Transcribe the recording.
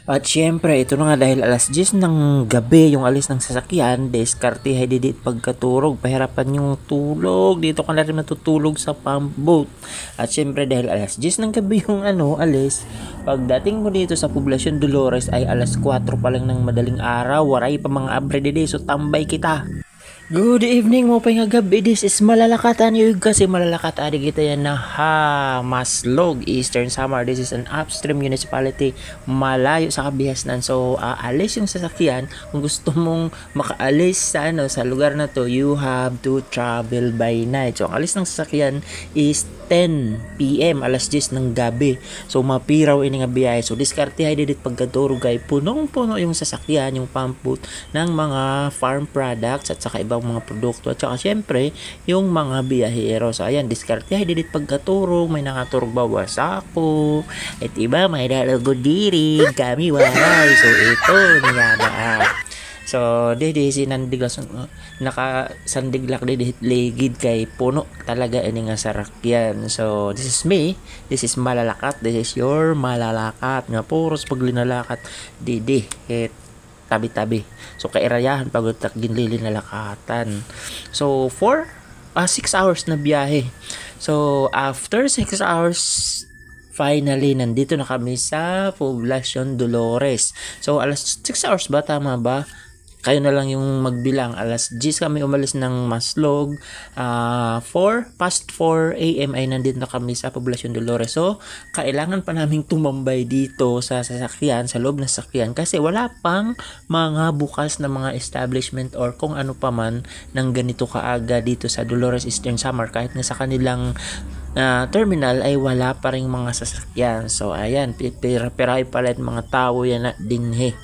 At syempre, ito na nga dahil alas 10 ng gabi yung alis ng sasakyan, diskarte didit pagkaturog, pahirapan yung tulog, dito ka na rin matutulog sa pump boat. At syempre dahil alas 10 ng gabi yung alis, pagdating mo dito sa Poblacion Dolores ay alas 4 pa lang ng madaling araw, waray pa mga abre dede, so tambay kita. Good evening mo pa nga gabi. This is Malalakatan yung kasi malalakat adi kita yan na Maslog, Eastern Samar. This is an upstream municipality malayo sa kabihasnan. So alis yung sasakyan. Kung gusto mong makaalis sa sa lugar na to, you have to travel by night. So ang alis ng sasakyan is 10 PM, alas 10 ng gabi. So mapiraw ini nga biyahe. So diskarte didit pagkaduro kay punong-puno yung sasakyan, yung pump boat ng mga farm products at saka ibang mga produkto at saka syempre yung mga biyahero. So ayan, diskarte didit pagkaturog, may nakaturog ba wasako at iba may dalago diri kami waray. So ito niya ba. So, dede sinandigla nakasandiglak dede ligid kay puno talaga ini nga sarakyan. So, this is me. This is Malalakat. This is your Malalakat. Nga puros pag linalakat dede tabi-tabi. So, kairayahan pag ginlili na lakatan. So, 6 hours na biyahe. So, after 6 hours finally, nandito na kami sa Poblacion Dolores. So, alas 6 hours ba? Tama ba? Kayo na lang yung magbilang. Alas 10 kami umalis ng Maslog. 4 AM ay nandito na kami sa Poblacion Dolores. So, kailangan pa naming tumambay dito sa sasakyan, sa loob ng sasakyan kasi wala pang mga bukas na mga establishment or kung ano pa man ng ganito kaaga dito sa Dolores Eastern Samar kahit na sa kanilang terminal ay wala pa ring mga sasakyan. So, ayan, pira-piray pala mga tao yan na dinhe.